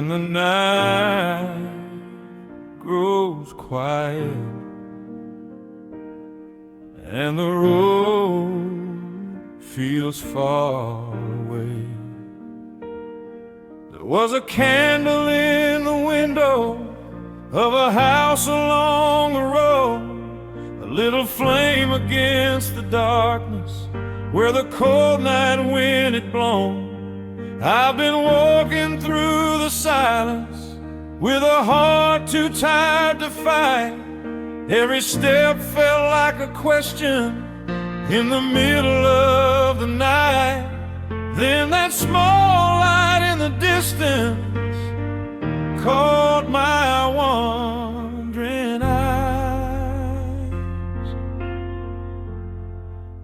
the night grows quiet and the road feels far away, there was a candle in the window of a house along the road, a little flame against the darkness where the cold night wind had blown. I've been walking through the silence with a heart too tired to fight. Every step felt like a question in the middle of the night. Then that small light in the distance caught my wandering eyes.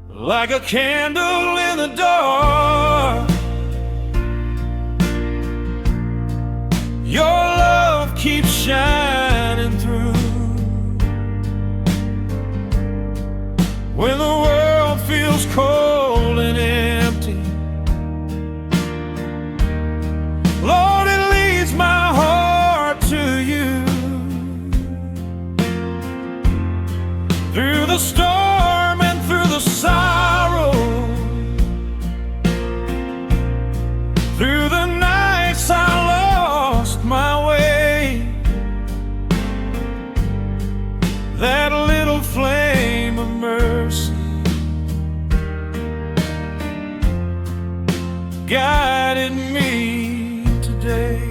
Like a candle in the dark, your love keeps shining through. When the world feels cold and empty, Lord, it leads my heart to you. Through the storm and through the sorrow, through the nights I lost my way, that little flame of mercy guided me today.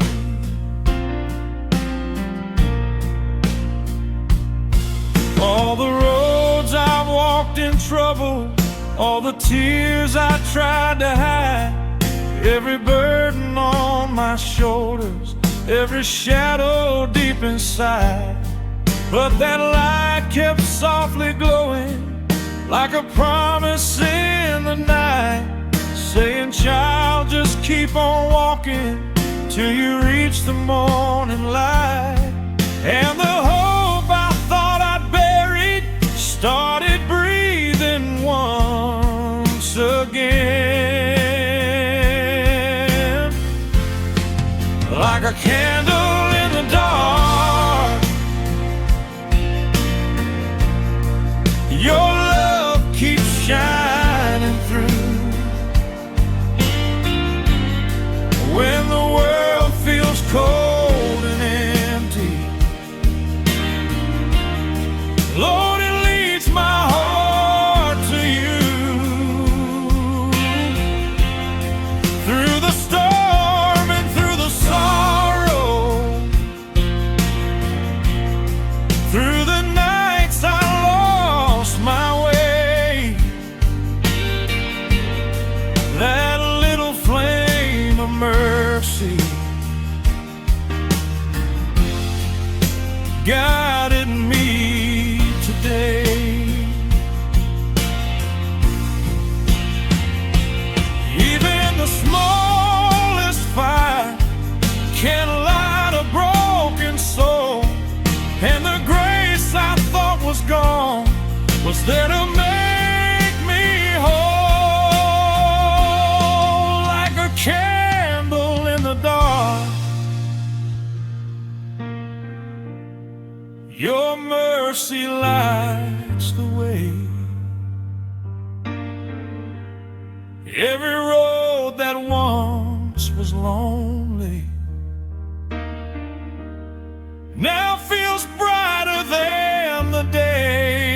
All the roads I've walked in trouble, all the tears I tried to hide, every burden on my shoulders, every shadow deep inside, but that light kept softly glowing like a promise in the night, saying, child, just keep on walking till you reach the morning light. And the hope I thought I'd buried started breathing once again. Like a candle in the dark, your love keeps shining through. When the world feels cold and empty, Lord, it leads my heart to you. Through the storm and through the sorrow, through the nights I lost my way, that little flame of mercy guided me today. Even the smallest fire can light a broken soul, and the grace I thought was gone was there to make me whole. Like a candle in the dark, your mercy lights the way. Every road that once was lonely now feels brighter than the day.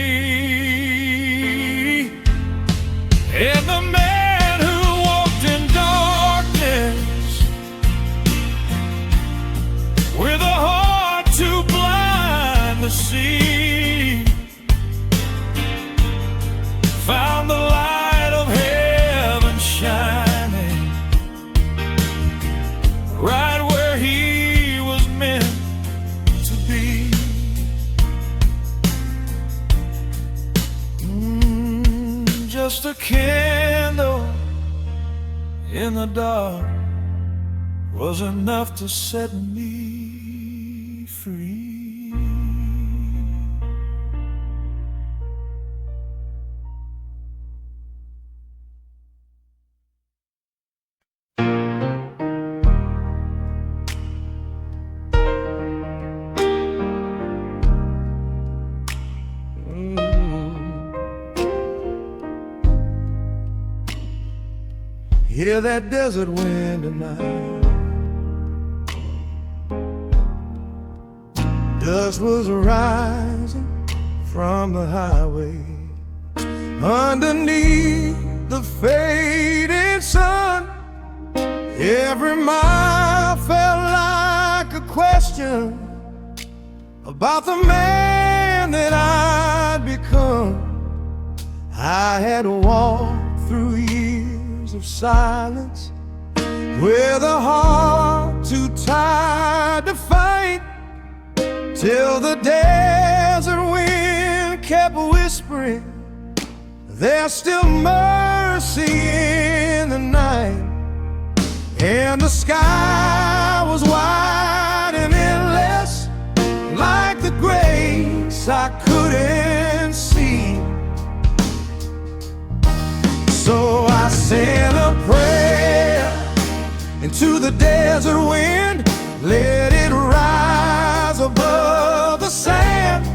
And the man who walked in darkness with a heart too blind to see found the light of heaven shining right where he was meant to be. Just a candle in the dark was enough to set me free. hear that desert wind tonight. Dust was rising from the highway underneath the fading sun. Every mile felt like a question about the man that I'd become. I had walked through years of silence with a heart too tired to fight, till the desert wind kept whispering, there's still mercy in the night. And the sky was wide and endless, like the grace I couldn't see. So I said a prayer into the desert wind, let it rise above the sand,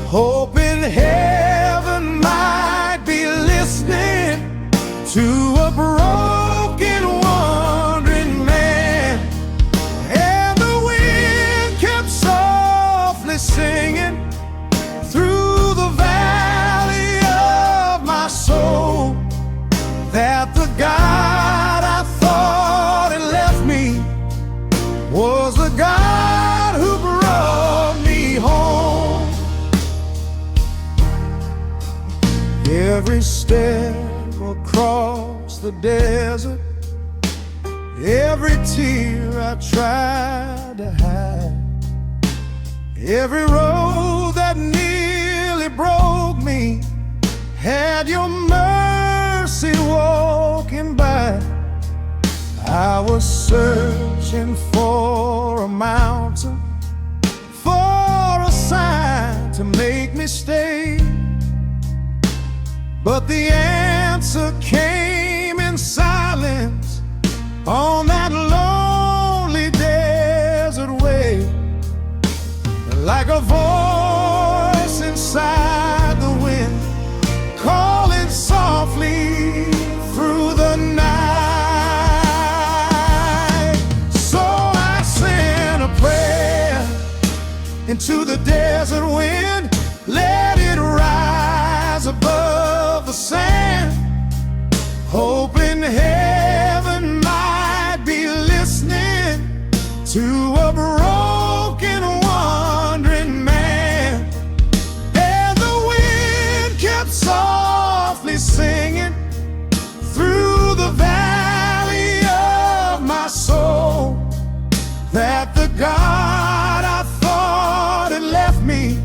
hoping heaven might be listening to a broken, wandering man. And the wind kept softly singing through the valley of my soul, that the God I thought had left me was the God who brought me home. Every step across the desert, every tear I tried to hide, every road that nearly broke me, had your mercy walking by. I was searching for a mountain, for a sign to make me stay, but the answer came in silence on that lonely desert way, like a voice inside the wind, calling softly through the night. So I sent a prayer into the desert wind, let it rise above the sand, hoping heaven might be listening to a broken, wandering man. And the wind kept softly singing through the valley of my soul, that the God I thought had left me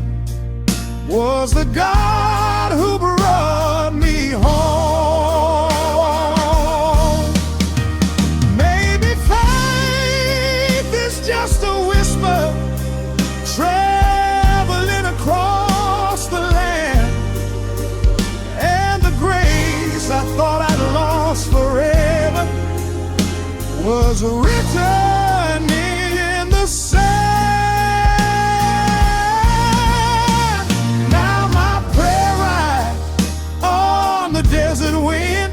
was the God who brought me home. Maybe faith is just a whisper traveling across the land, and the grace I thought I'd lost forever was written in the sand. Desert wind,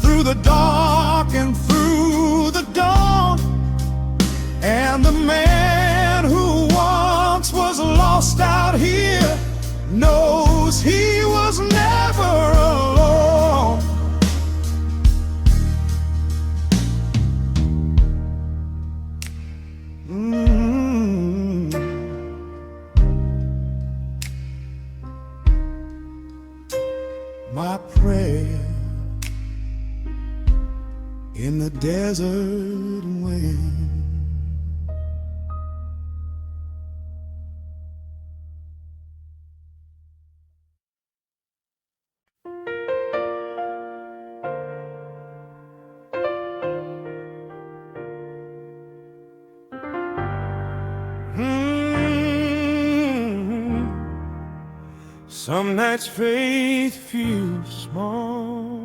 through the dark and through the dawn, and the man who once was lost out here knows he was never alone. My prayer in the desert wind. Some nights faith feels small.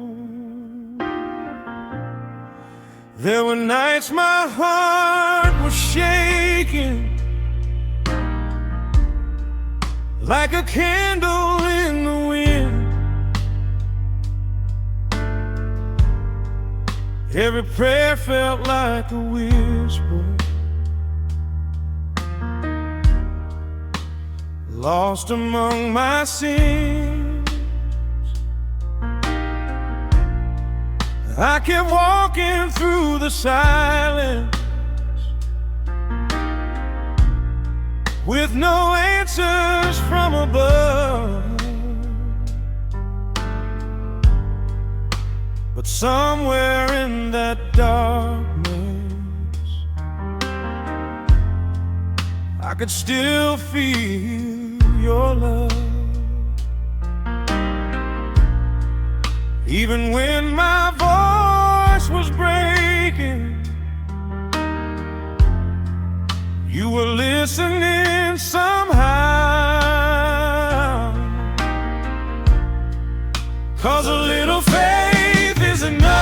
There were nights my heart was shaking, like a candle in the wind. Every prayer felt like a whisper, lost among my sins. I kept walking through the silence with no answers from above. But somewhere in that darkness, I could still feel your love. Even when my voice was breaking, you were listening somehow. 'Cause a little faith is enough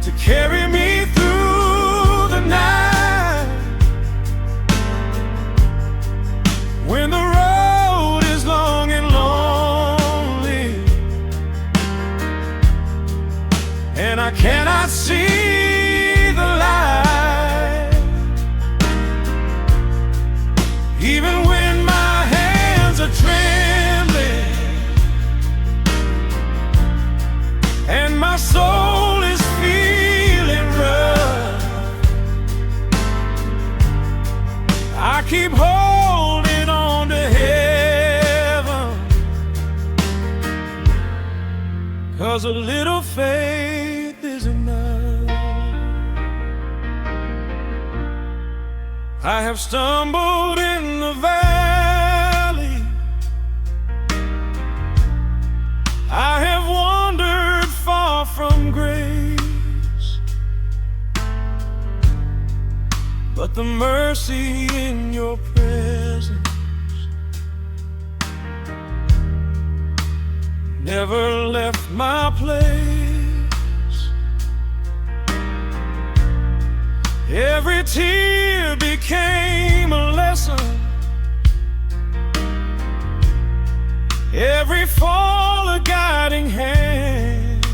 to carry me through the night. When the road is long and lonely and I cannot see the light, even when my hands are trembling and my soul is feeling rough, I keep holding on to heaven. 'Cause a little faith is enough. I have stumbled in the valley, I have wandered far from grace, but the mercy in your presence never left my place. Every tear became a lesson, every fall a guiding hand,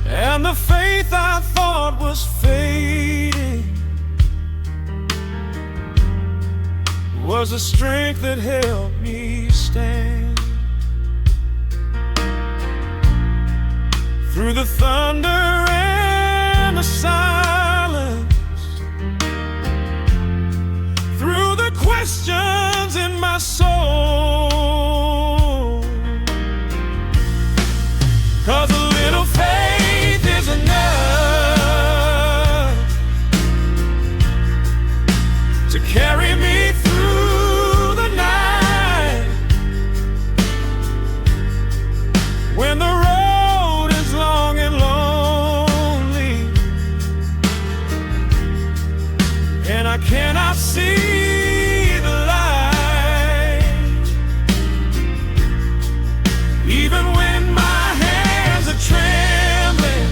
and the faith I thought was fading was the strength that helped me stand. Through the thunder and the silence, through the questions in my soul, 'cause a little faith is enough to carry me through the night. When the road is long and lonely and I cannot see the light, even when my hands are trembling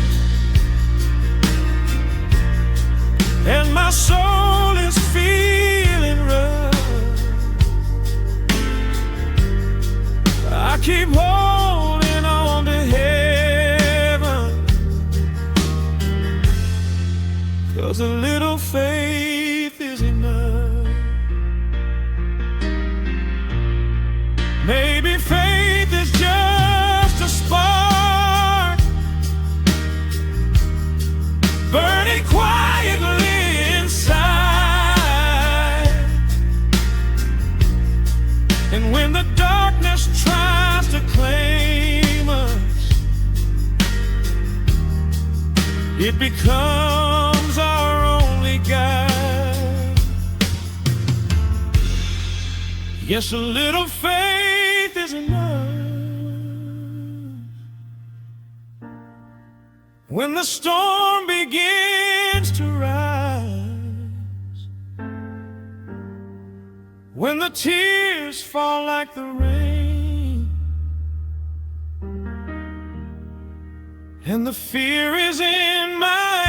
and my soul is feeling rough, I keep holding on to heaven. 'Cause a little faith is enough. Maybe faith is just a spark burning quietly inside, and when the darkness tries to claim us, it becomes our only guide. Yes, a little faith is enough. When the storm begins to rise, when the tears fall like the rain, and the fear is in my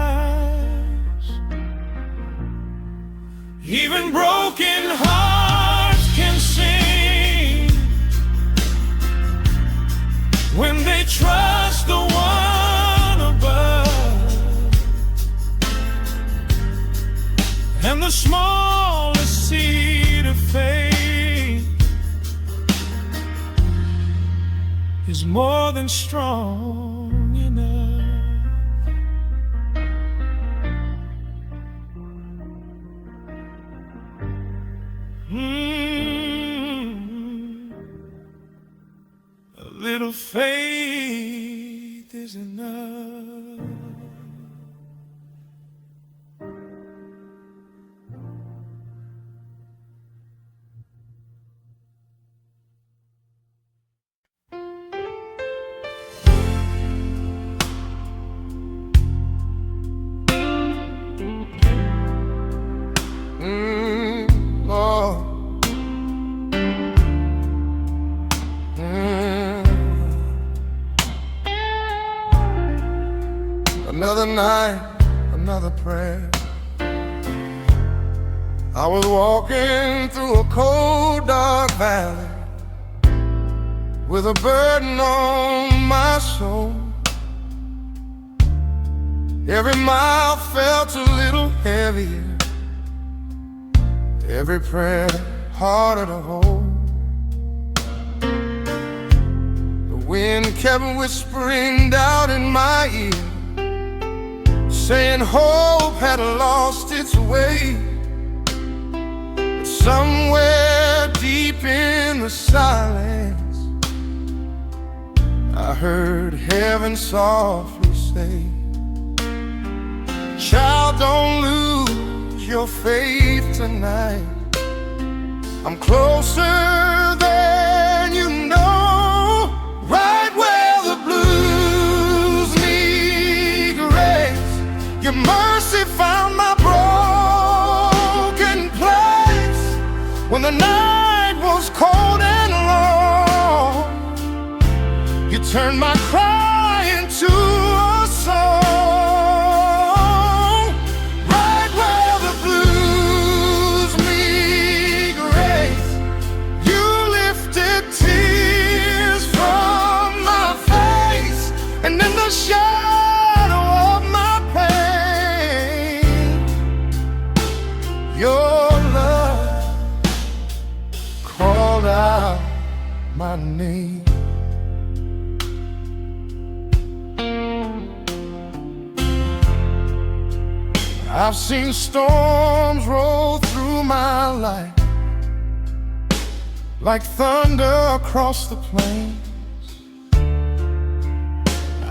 eyes, even broken hearts can sing. strong enough. A little faith is enough. Lord. Another night, another prayer. I was walking through a cold, dark valley with a burden on my soul. Every mile felt a little heavier, every prayer harder to hold. The wind kept whispering down in my ear, saying hope had lost its way. But somewhere deep in the silence, I heard heaven softly say, child, don't lose your faith tonight. I'm closer than you know. Right where the blues meet grace, your mercy found my broken place. When the night was cold and long, you turned my cry into a song. Right where the blues meet grace, you lifted tears from my face, and in the shadow of my pain, your love called out my name. I've seen storms roll through my life like thunder across the plains.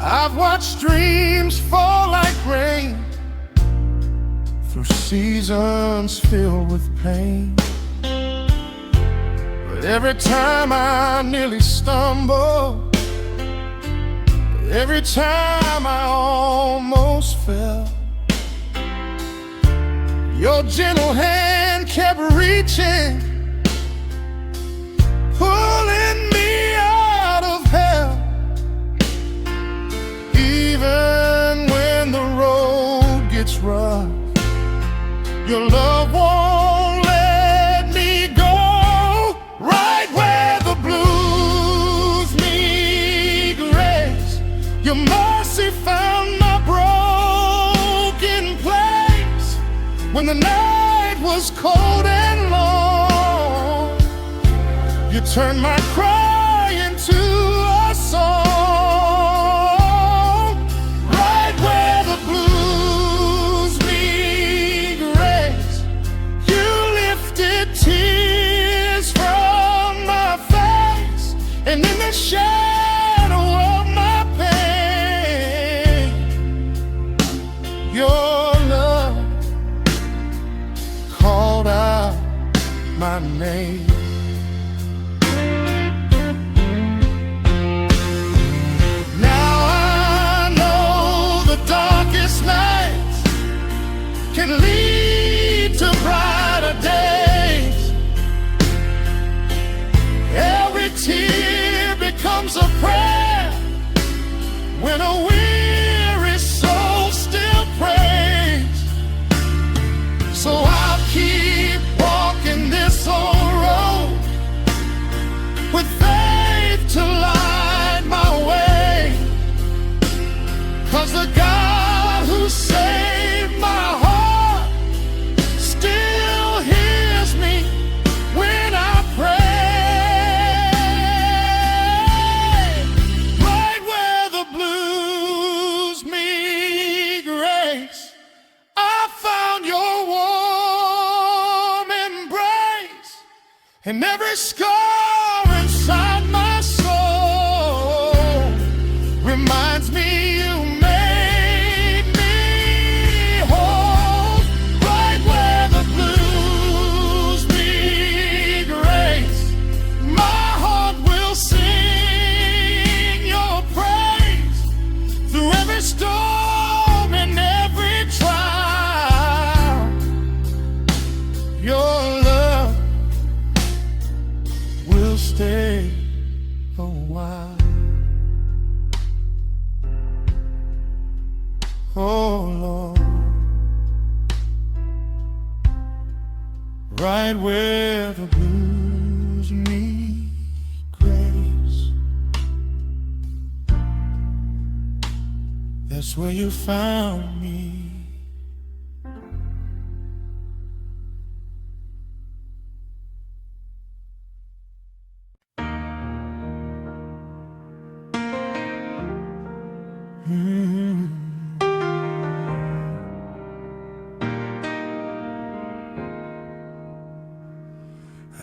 I've watched dreams fall like rain through seasons filled with pain. But every time I nearly stumble, every time I almost fell, your gentle hand kept reaching, pulling me out of hell. Even when the road gets rough, your love won't let me go. Right where the blues meet grace, your mercy found my broken place. When the night was cold and long, you turned my cry into a song. Right where the blues meet grace, you lifted tears from my face, and in the shadow of my pain, your love called out my name. Now I know the darkest nights can lead to brighter days. Every tear becomes a prayer when a weary soul still prays. So I'll keep walking this old road with faith to light my way, 'cause the God who saved my heart still hears me when I pray. Right where And every scar inside my soul reminds me you made me whole. Right where the blues meet grace, my heart will sing your praise. Through every storm and every trial, your love will stay a while. Oh Lord, right where the blues meet grace, that's where you found me.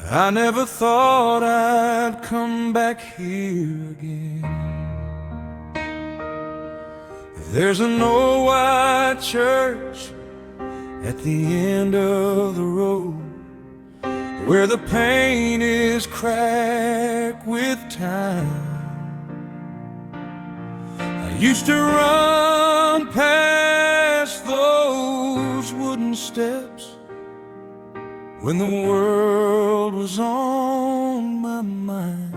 I never thought I'd come back here again. There's an old white church at the end of the road, where the paint is cracked with time. I used to run past those wooden steps when the world was on my mind.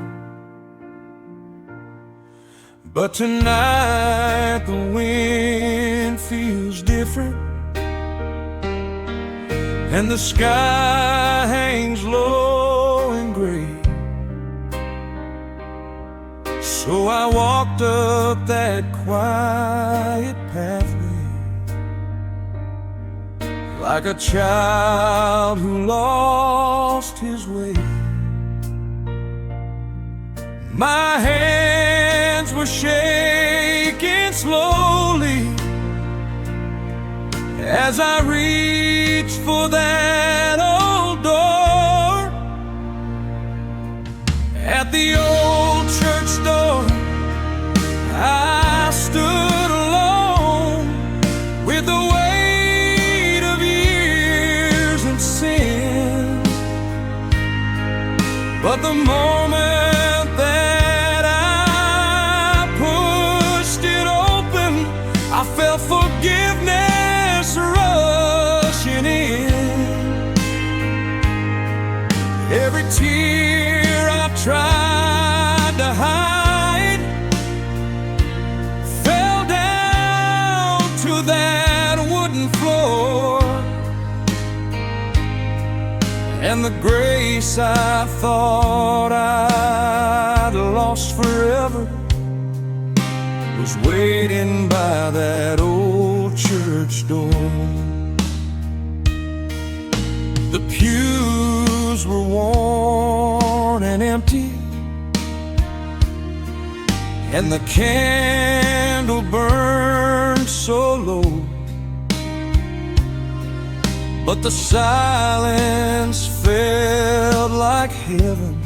But tonight the wind feels different, and the sky hangs low and gray. So I walked up that quiet pathway, like a child who lost his way. My hands were shaking slowly as I reached for that old door. At the old church door, I stood alone with the weight of years and sin. But the moment that I pushed it open, I felt forgiveness rushing in. Every tear I tried to hide fell down to that wooden floor, and the grace I thought I'd lost forever was waiting by that old church door. The pews were worn and empty, and the candle burned so low, but the silence felt like heaven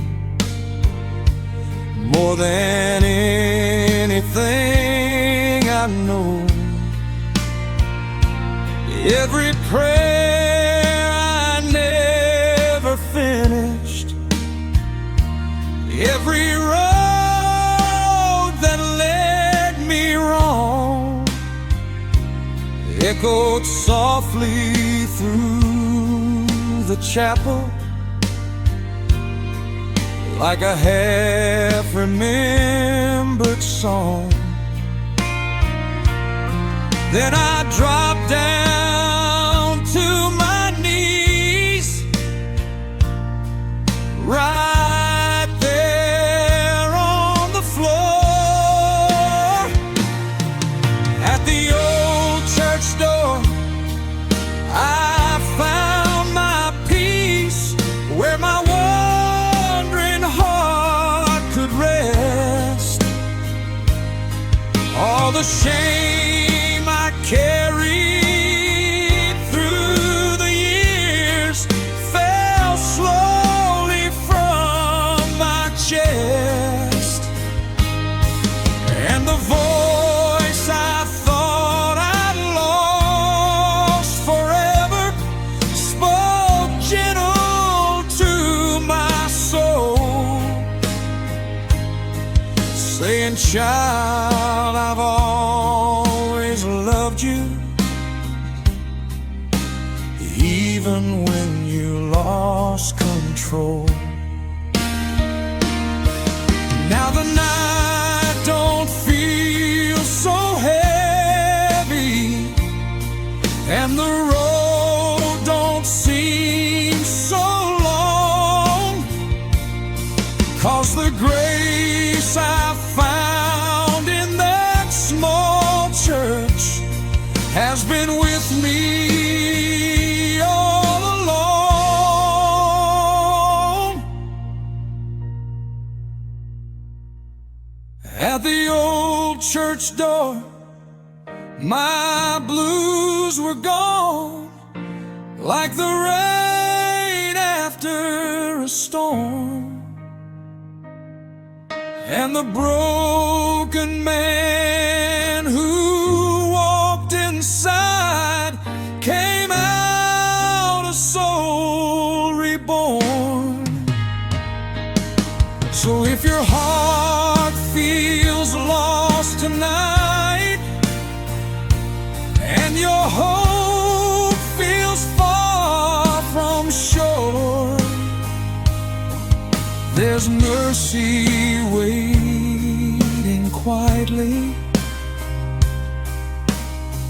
more than anything I know. Every prayer I never finished, every road that led me wrong, echoed softly through the chapel like a half-remembered song. Then I dropped down to my knees, right there on the floor. At the old church door, I found my peace, where my wandering heart could rest. All the shame I carried through the years fell slowly from Child, I've always loved you, even when you lost control. Now the night don't feel so heavy, and the road don't seem so long, 'cause the grace I found in that small church has been with me all along. At the old church door, my blues were gone, like the rain after a storm. And the broken man who walked inside came out a soul reborn. So if your heart feels lost tonight, and your hope feels far from shore, there's mercy waiting quietly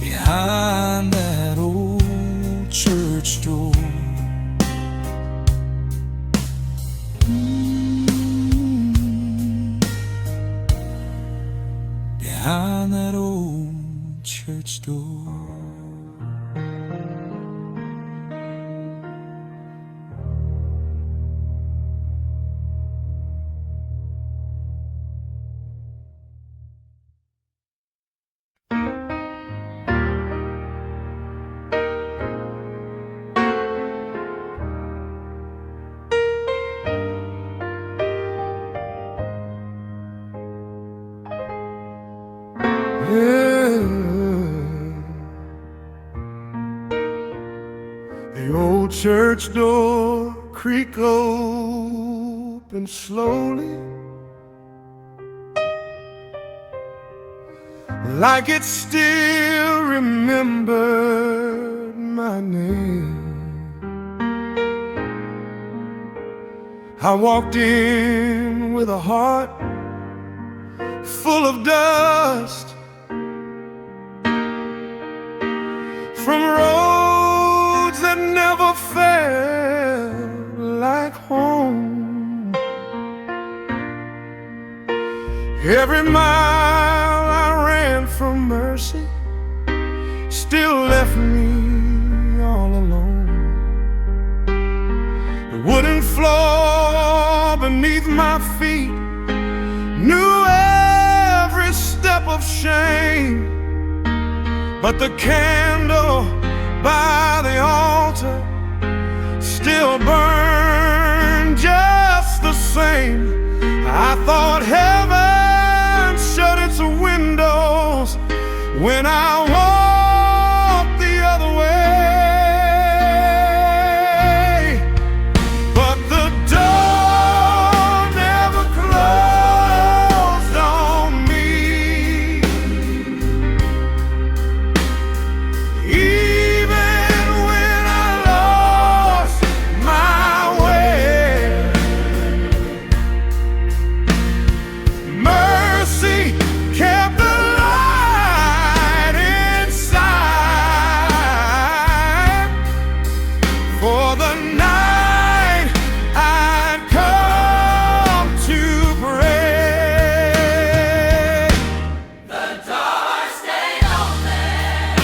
behind that old church door. Behind that old church door. The old church door creak open slowly, like it still remembered my name. I walked in with a heart full of dust from roads that never felt like home. Every mile I ran from mercy still left me all alone. The wooden floor beneath my feet knew every step of shame, but the candle by the altar still burned just the same. I thought heaven shut its windows when I walked the other way, but the door never closed on me. Even when I lost my way, mercy kept the light inside. For the night I'd come to pray, The door stayed open.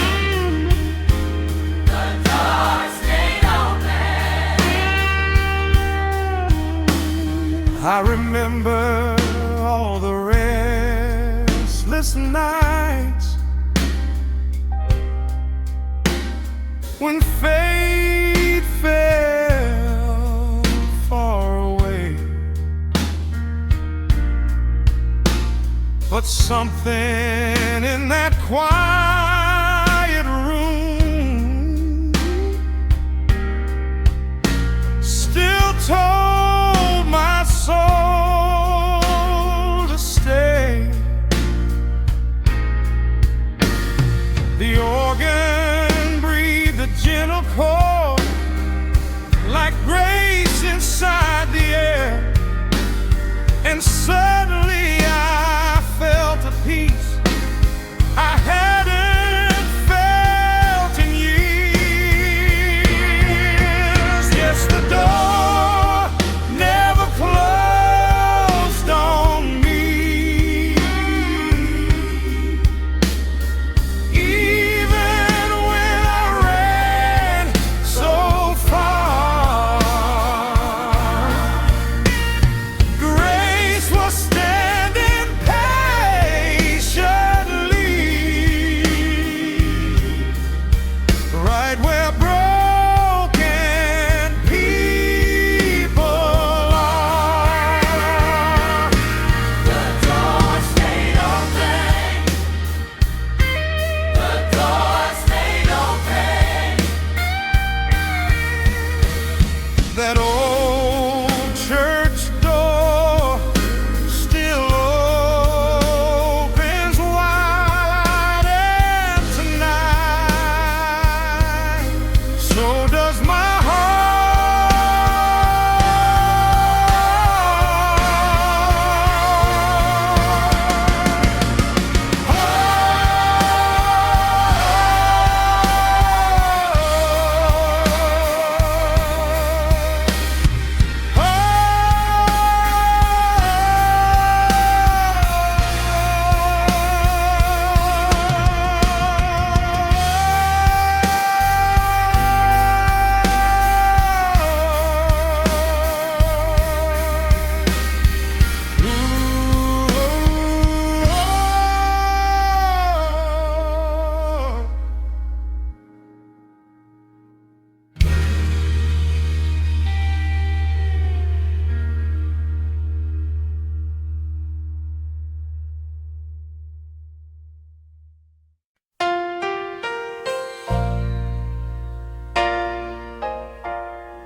The door stayed open. I remember all the restless nights when faith fell far away, but something in that quiet room still told my soul to stay. The organ breathed a gentle chord, like grace inside the air. And suddenly I felt a peace I hadn't felt in years. Yes, the door never closed on me, even when I ran so far. Grace was standing patiently right where broken people are. The door stayed open. The door stayed open. That old church door still opens wide, and tonight so does my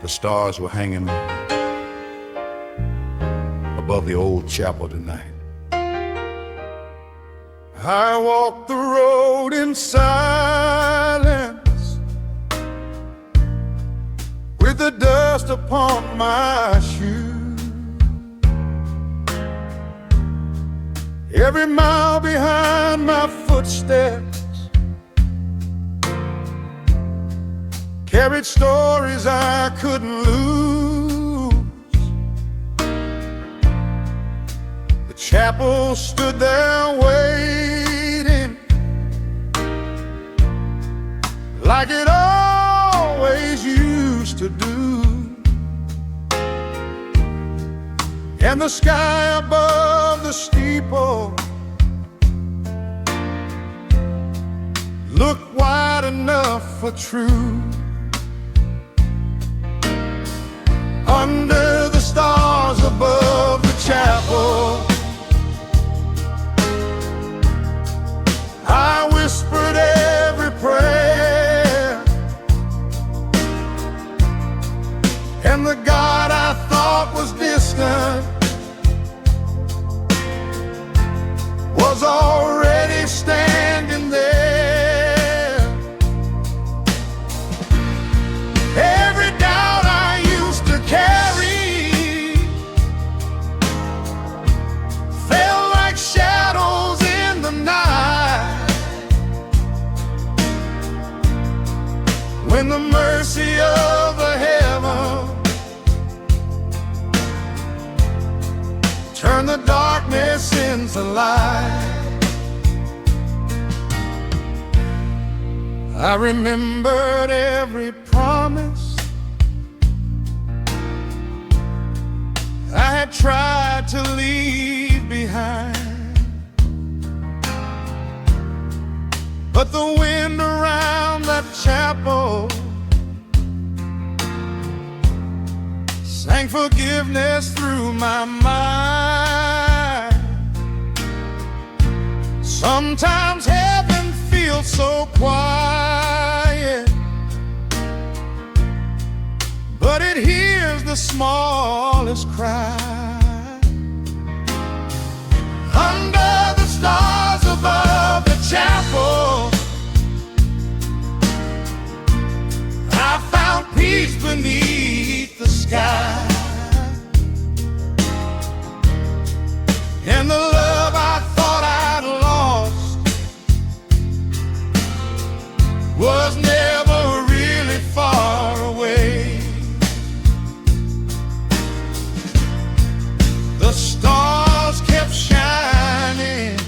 The stars were hanging above the old chapel tonight. I walked the road in silence, with the dust upon my shoes. Every mile behind my footsteps carried stories I couldn't lose. The chapel stood there waiting, like it always used to do. And the sky above the steeple looked wide enough for truth. Under the stars above the chapel, I whispered every prayer, and the God I thought was distant was already standing there. Every doubt I used to carry fell like shadows in the night, when the mercy of the heaven turned the darkness into light. I remembered every promise I had tried to leave behind, but the wind around that chapel sang forgiveness through my mind. Sometimes heaven feels so quiet, but it hears the smallest cry. Under the stars above the chapel, beneath the sky. And the love I thought I'd lost was never really far away. The stars kept shining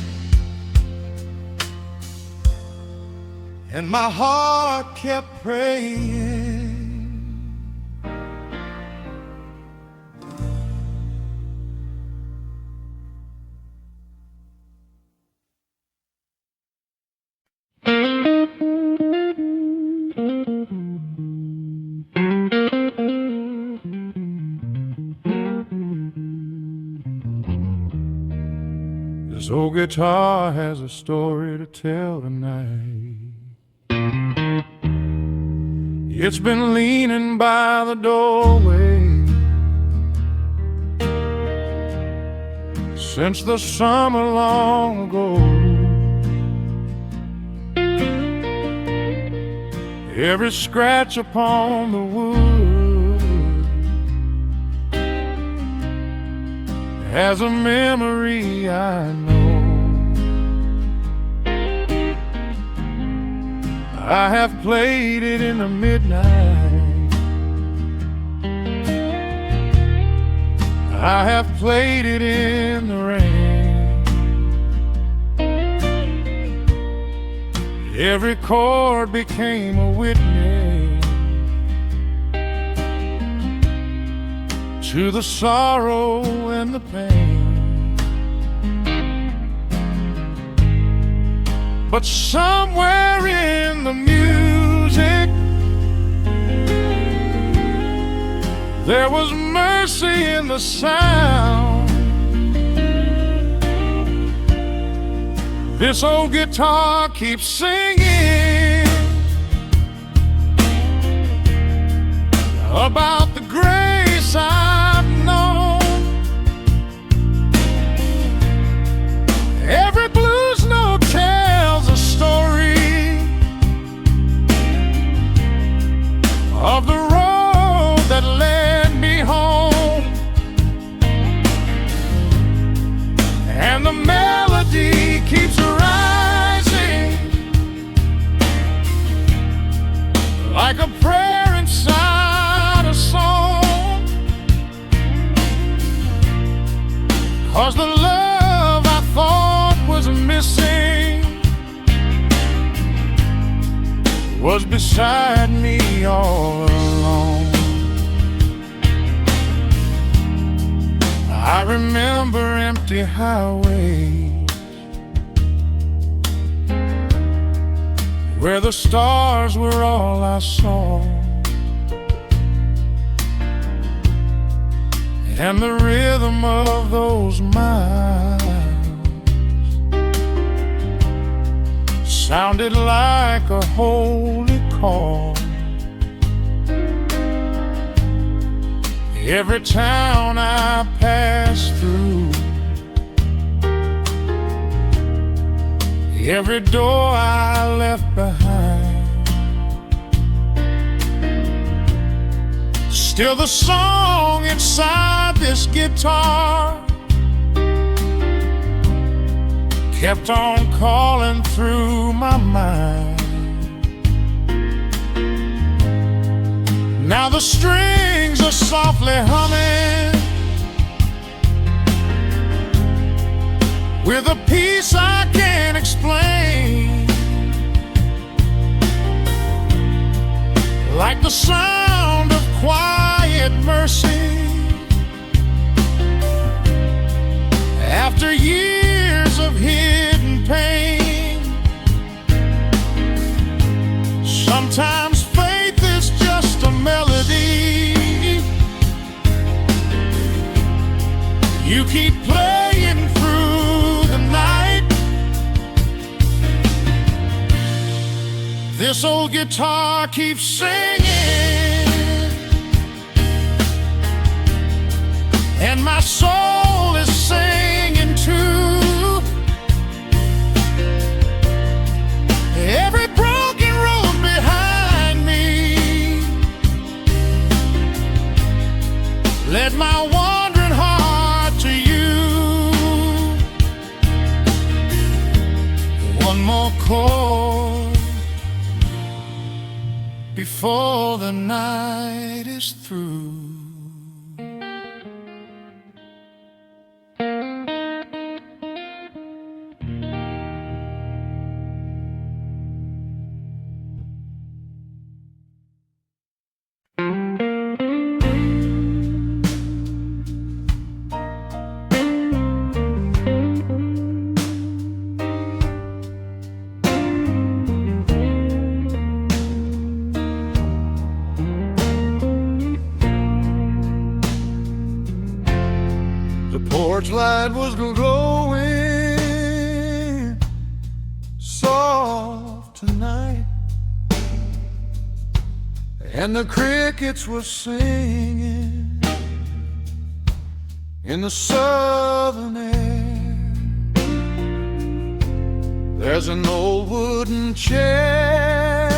and my heart kept praying. This old guitar has a story to tell tonight. It's been leaning by the doorway since the summer long ago. Every scratch upon the wood has a memory I know. I have played it in the midnight. I have played it in the rain. Every chord became a witness to the sorrow and the pain. But somewhere in the music there was mercy in the sound. This old guitar keeps singing about the grace I've known. Every blues note tells a story of the road that led me home, and the melody keeps rising like a prayer inside a song. 'Cause the love I thought was missing was beside me all along. I remember empty highways where the stars were all I saw, and the rhythm of those miles sounded like a holy call. Every town I passed through, every door I left behind, still the song inside this guitar kept on calling through my mind. Now the strings are softly humming with a peace I can't explain, like the sound of quiet mercy after years of hidden pain. Sometimes faith is just a melody you keep playing through the night. This old guitar keeps singing, and my soul is singing too. Every broken road behind me before the night is through. The porch light was glowing soft tonight, and the crickets were singing in the southern air. There's an old wooden chair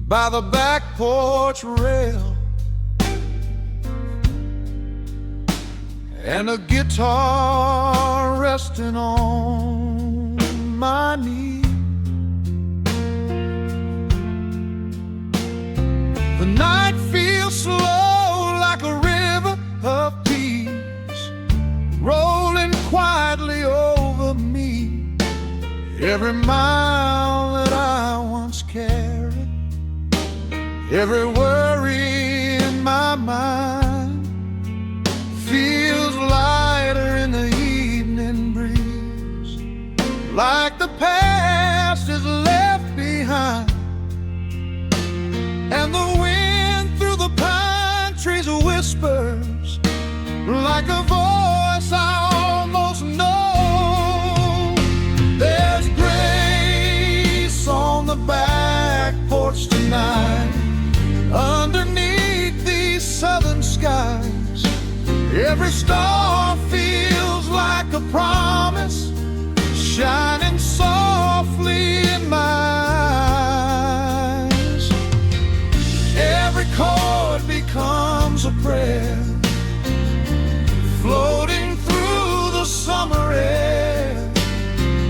by the back porch rail, and a guitar resting on my knee. The night feels slow like a river of peace, rolling quietly over me. Every mile that I once carried, every worry in my mind feels lighter in the evening breeze, like the past is left behind, and the wind through the pine trees whispers like a voice I almost know. There's grace on the back porch tonight, underneath these southern skies. Every star feels like a promise, shining softly in my eyes. Every chord becomes a prayer, floating through the summer air,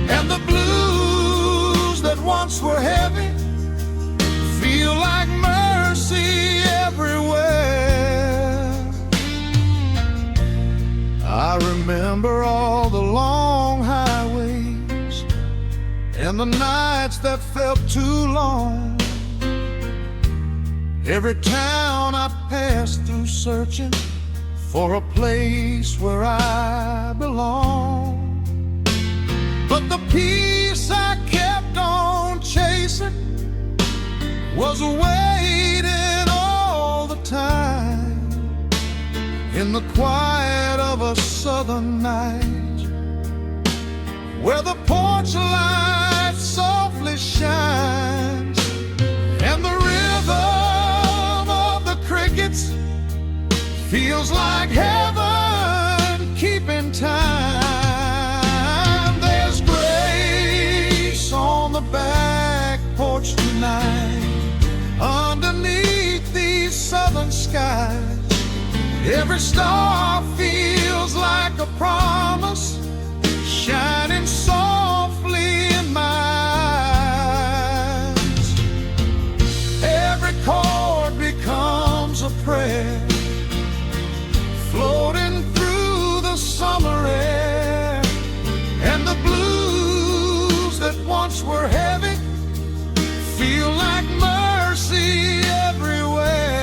and the blues that once were heavy feel like mercy everywhere. I remember all the long highways and the nights that felt too long. Every town I passed through searching for a place where I belong. But the peace I kept on chasing was waiting all the time in the quiet of a southern night, where the porch light softly shines, and the rhythm of the crickets feels like heaven keeping time. There's grace on the back porch tonight, underneath these southern skies. Every star feels like a promise, shining softly in my eyes. Every chord becomes a prayer, floating through the summer air, and the blues that once were heavy feel like mercy everywhere.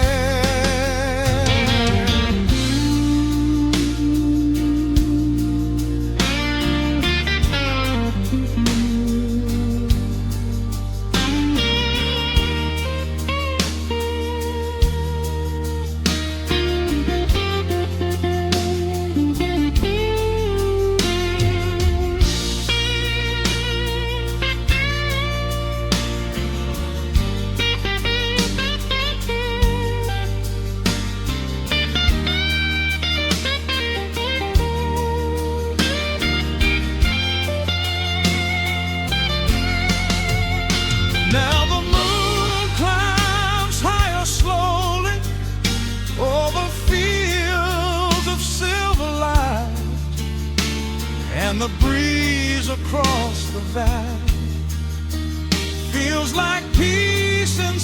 And the breeze across the valley feels like peace in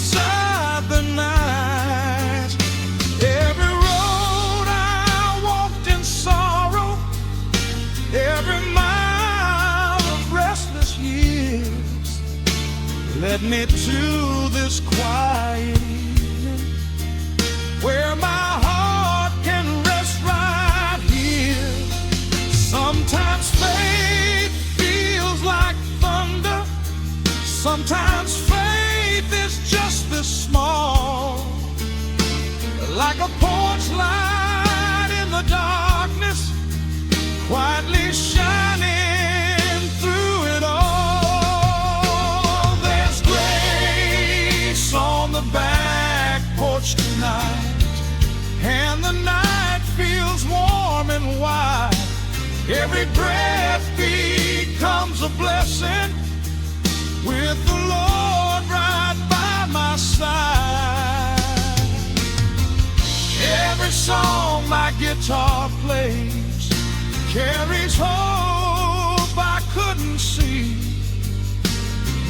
led me to this quiet evening where my heart can rest right here. Sometimes faith feels like thunder, sometimes faith is just this small, like a porch light in the darkness, quietly shining through it all. There's grace on the back porch tonight, and the night feels warm and wide. Every breath becomes a blessing with the Lord right by my side. Every song my guitar plays carries hope I couldn't see.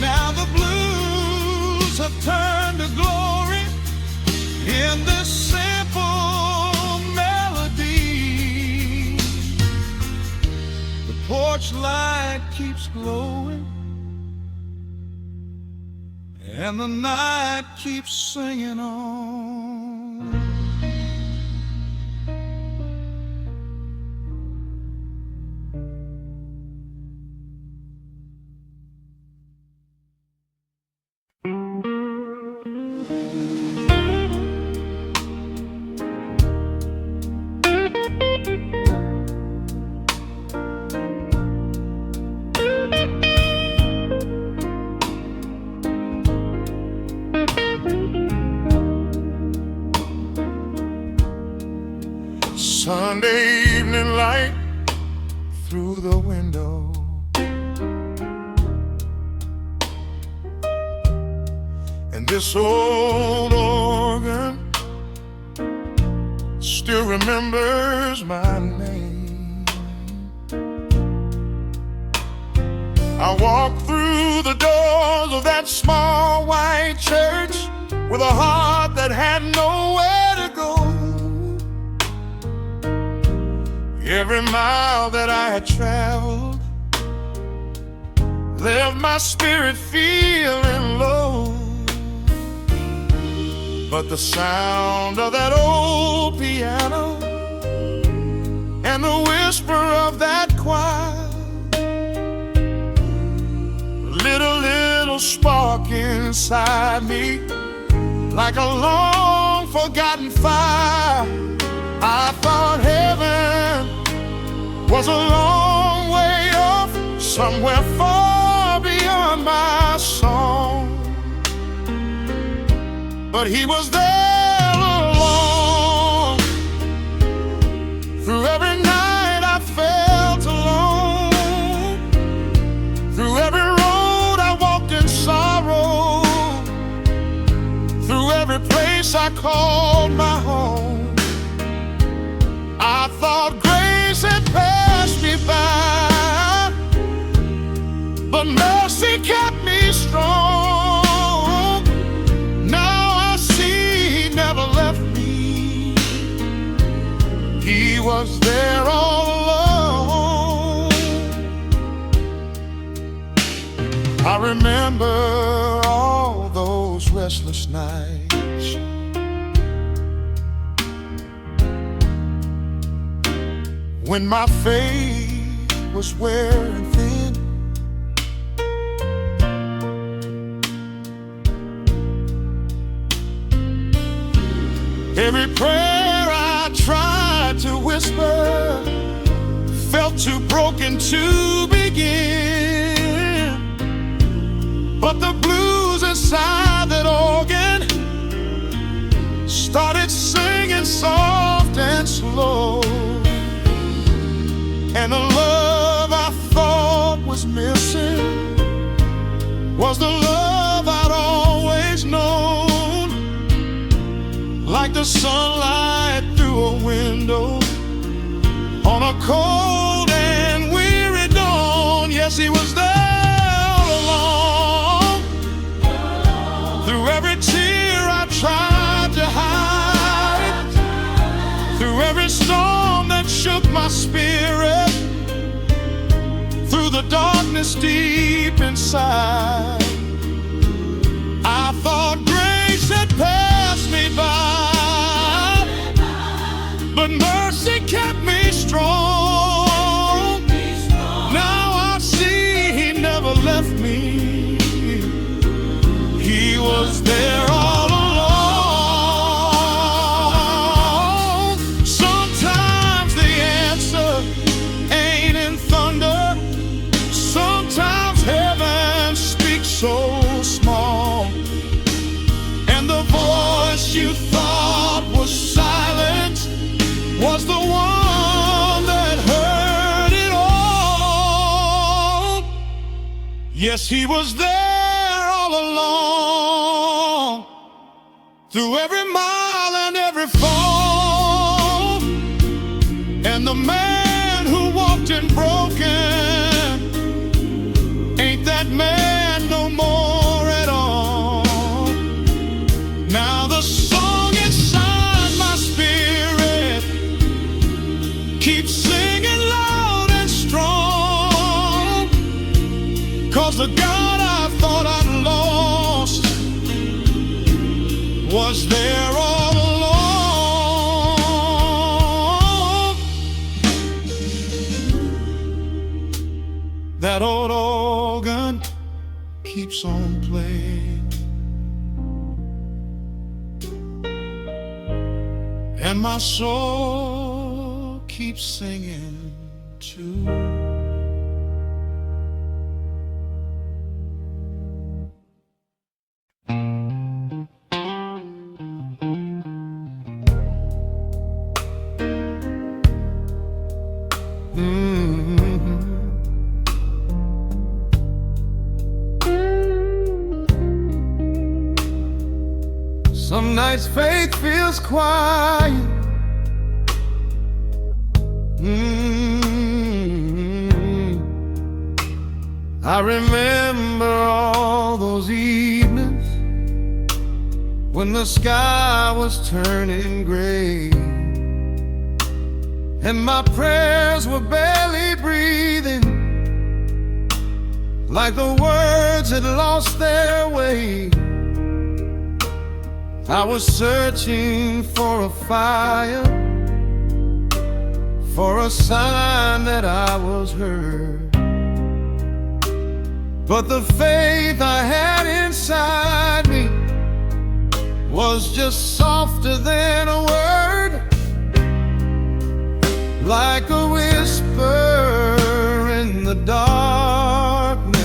Now the blues have turned to glory in this simple melody. The porch light keeps glowing, and the night keeps singing on. Sunday evening light through the window, and this old organ still remembers my name. I walked through the doors of that small white church with a heart that had nowhere to go. Every mile that I had traveled left my spirit feeling low, but the sound of that old piano and the whisper of that choir lit a little spark inside me, like a long forgotten fire. I thought heaven was a long way off, somewhere far beyond my song, but he was there along. Through every night I felt alone, through every road I walked in sorrow, through every place I called my home. I thought grace had passed me by, but mercy kept me strong. Now I see he never left me. He was there all along. I remember all those restless nights when my faith was wearing thin. Every prayer I tried to whisper felt too broken to begin, but the blues inside that organ started singing soft and slow. And the love I thought was missing was the love I'd always known, like the sunlight through a window on a cold and weary dawn. Yes, he was there all along. Through every tear I tried to hide, through every storm that shook my spirit, through the darkness deep inside, was there all along. Sometimes the answer ain't in thunder. Sometimes heaven speaks so small, and the voice you thought was silent was the one that heard it all. Yes, he was there all along, through every mile and every fall. And the man who walked in broken ain't that man no more at all. Now the song inside my spirit keeps singing loud and strong, 'cause the God I thought I'd lost was there all along. That old organ keeps on playing, and my soul keeps singing too. Some nights faith feels quiet. I remember all those evenings when the sky was turning gray, and my prayers were barely breathing, like the words had lost their way. I was searching for a fire, for a sign that I was heard. But the faith I had inside me was just softer than a word, like a whisper in the darkness.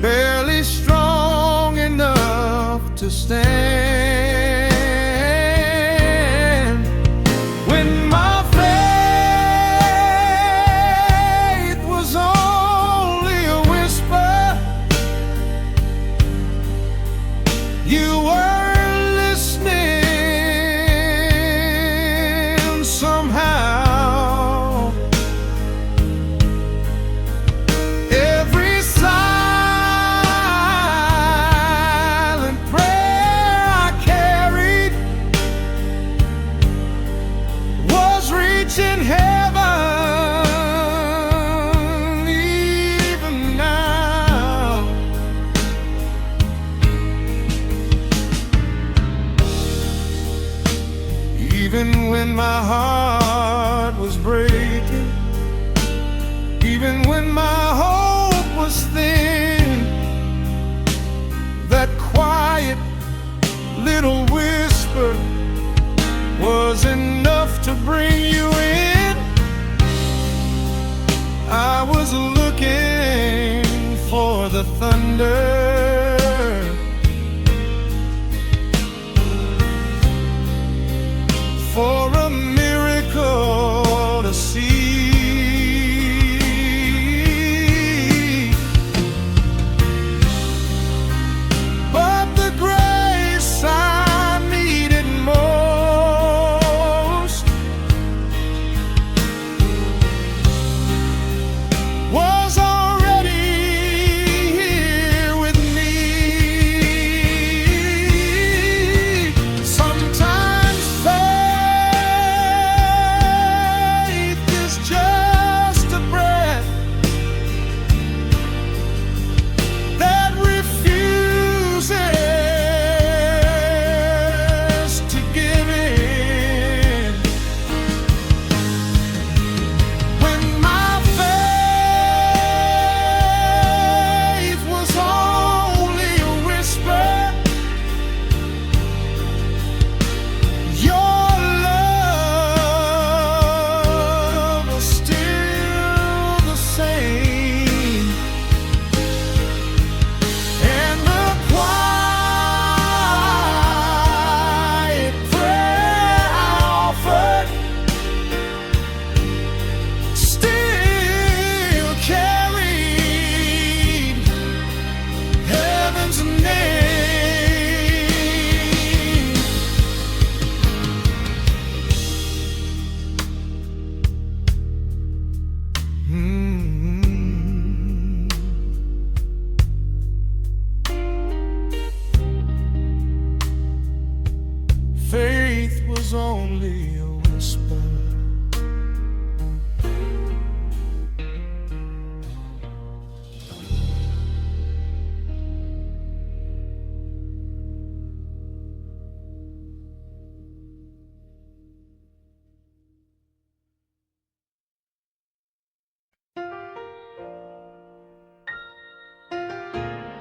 Barely strong enough to stand. When my faith was only a whisper, you were listening somehow. Every silent prayer I carried was reaching heaven. Even now, even when my heart was breaking, even when my hope was thin, that quiet little whisper was enough to bring you in. I was looking for the thunder, for a miracle to see. But the grace I needed most was already here with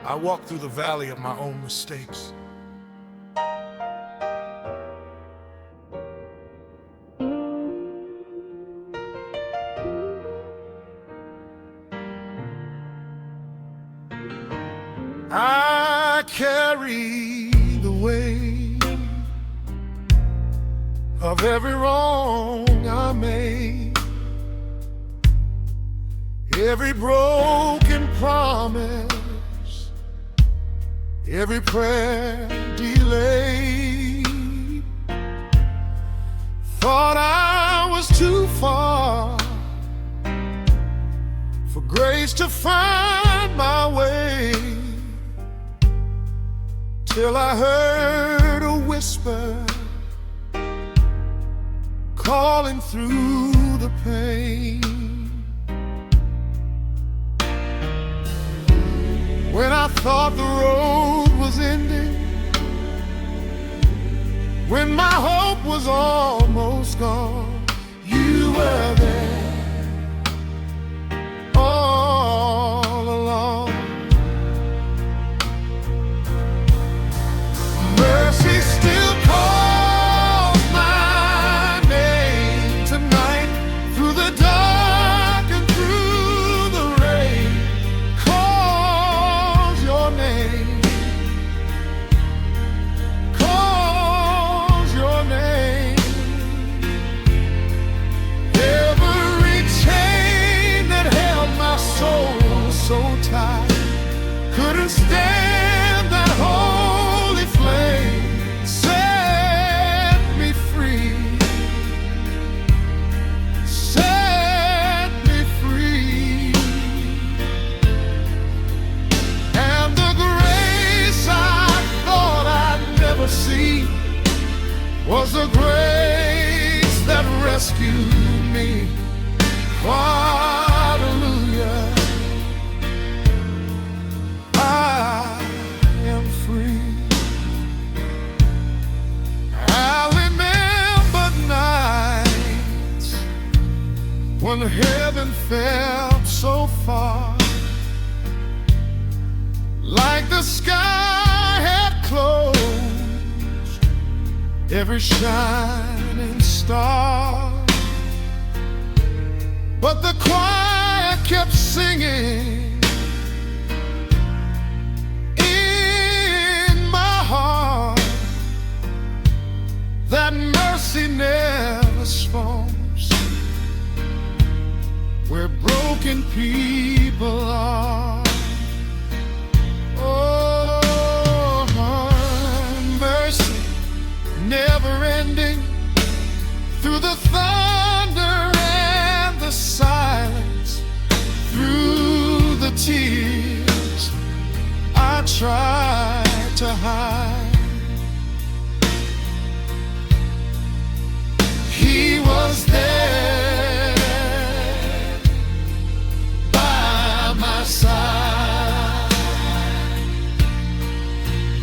I walked through the valley of my own mistakes. I carry the weight of every wrong I made, every broken promise, every prayer delayed. Thought I was too far for grace to find my way, till I heard a whisper calling through the pain. When I thought the road was ending, when my hope was almost gone, you were there all along. Mercy still calls my name tonight, through the dark and through the rain. Calls your name, calls your name. Every chain that held my soul so tight couldn't stand that holy flame. Set me free, set me free. And the grace I thought I'd never see was the grace that rescued me. Hallelujah, I am free. I remember nights when heaven felt so far, like the sky had closed every shining star. But the choir kept singing in my heart that mercy never swoons where broken people are. Oh, mercy never ending, through the thunder and the silence, through the tears I tried to hide. He was there by my side.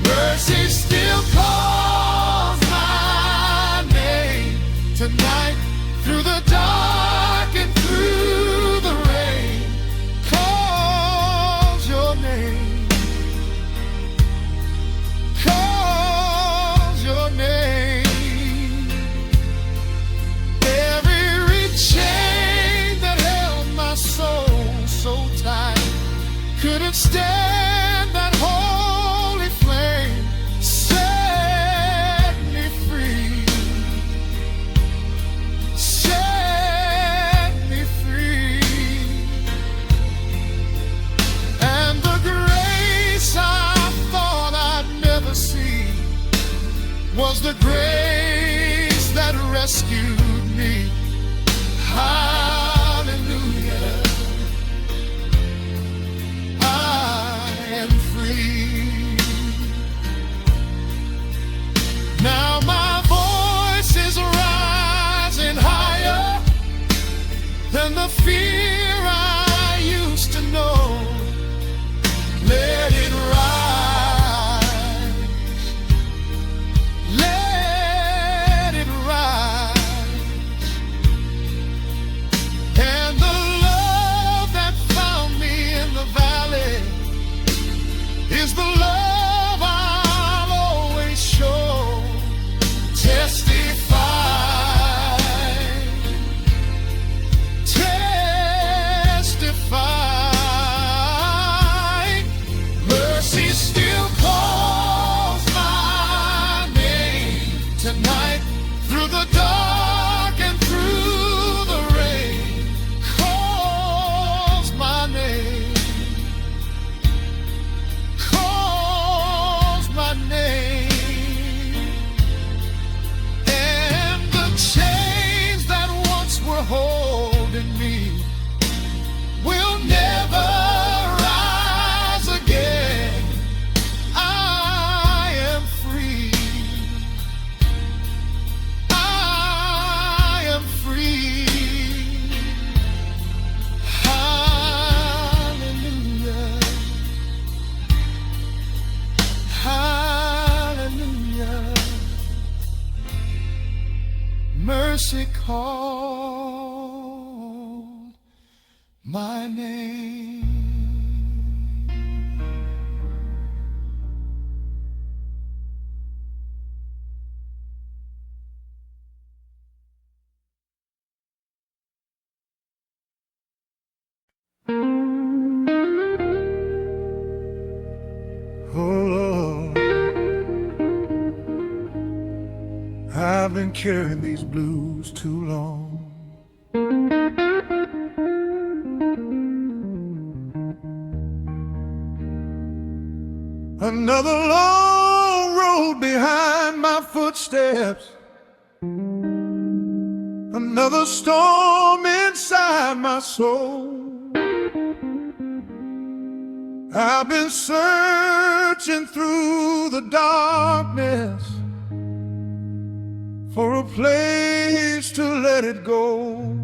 Mercy still calls my name tonight, through the dark and through the rain. Calls your name, calls your name. Every chain that held my soul so tight couldn't stand that holy flame. Set me free, set me free. And the grace I thought I'd never see was the grace that rescued me. Hallelujah, I am free. Now my voice is rising higher than the fear I used to know. Let it rise, let it rise. called my name. Oh Lord, I've been carrying these blues too long. Another long road behind my footsteps, another storm inside my soul. I've been searching through the darkness for a place to let it go.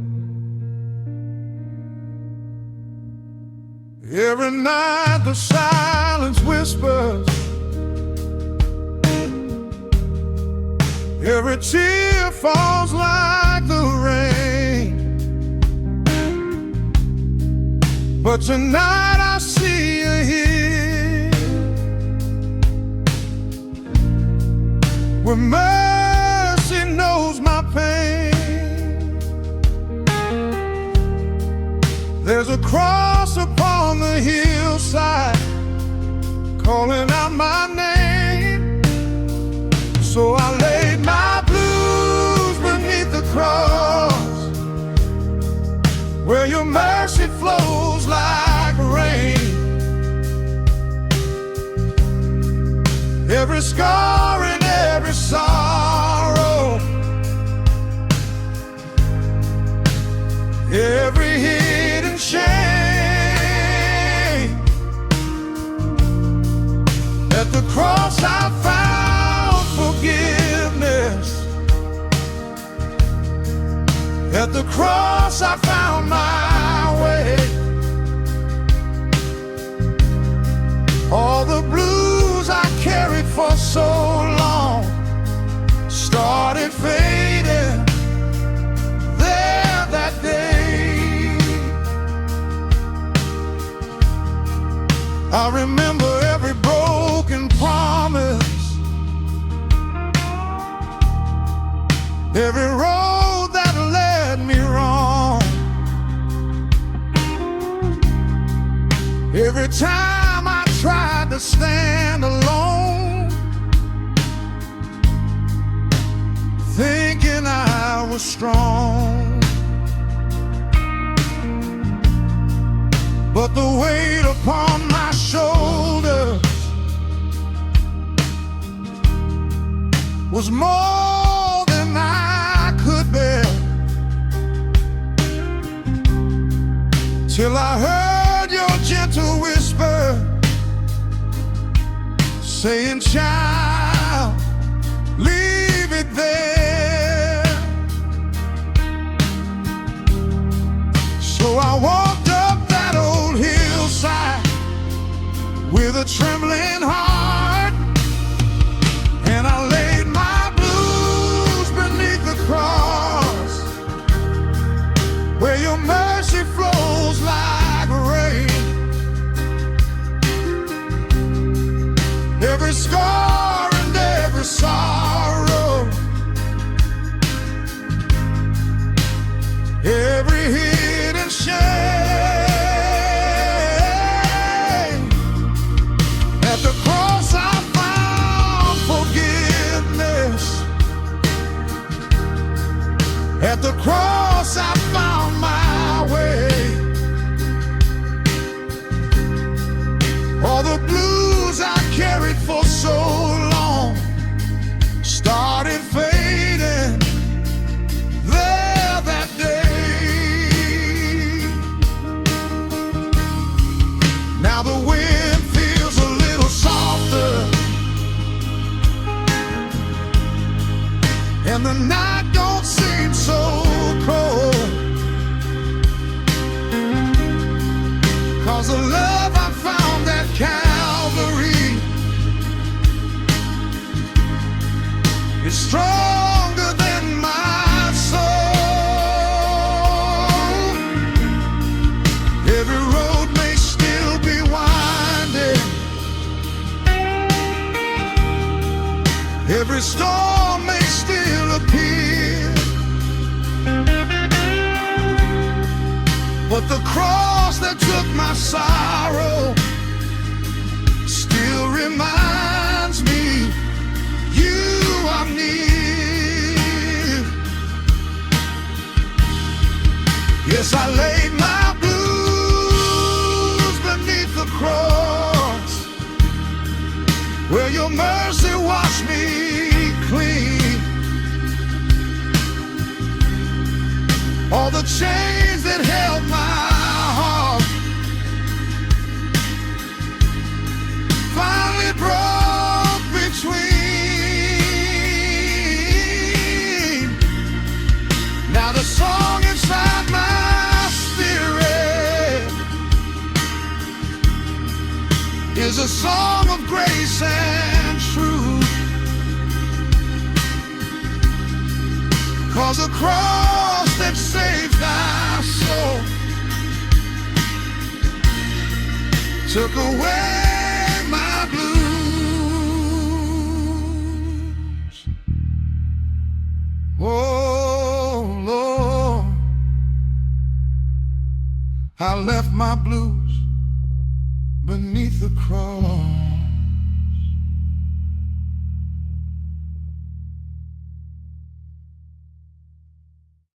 Every night the silence whispers, every tear falls like the rain. But tonight I see you here, where mercy knows my pain. There's a cross upon the hillside calling out my name. So I laid my blues beneath the cross, where your mercy flows like rain. Every scar and every sorrow, every hidden shame, at the cross I found forgiveness. At the cross I found my way. All the blues I carried for so long started fading there that day. I remember every broken promise, every road that led me wrong. Every time I tried to stand alone, thinking I was strong. But the weight upon my shoulders was more than I could bear, till I heard your gentle whisper saying, child, leave it there. So I walked up that old hillside with a trembling heart, and I laid my blues beneath the cross, where your mercy flows like rain. Every scar and every sorrow, every hidden shame, at the cross I found forgiveness. At the cross I found my way. All the blues I carried for so long started fading there that day. Now the wind feels a little softer, and the night don't seem so cold, 'cause the love I found at Calvary is stronger than my soul. storm may still appear, but the cross that took my sorrow still reminds me you are near. Yes, I laid my blues beneath the cross, where your mercy washed me clean. All the chains that held my heart finally broke between. Now the song inside my spirit is a song of grace and truth, 'cause the cross that saved our soul took away my blues. Oh Lord, I left my blues beneath the cross.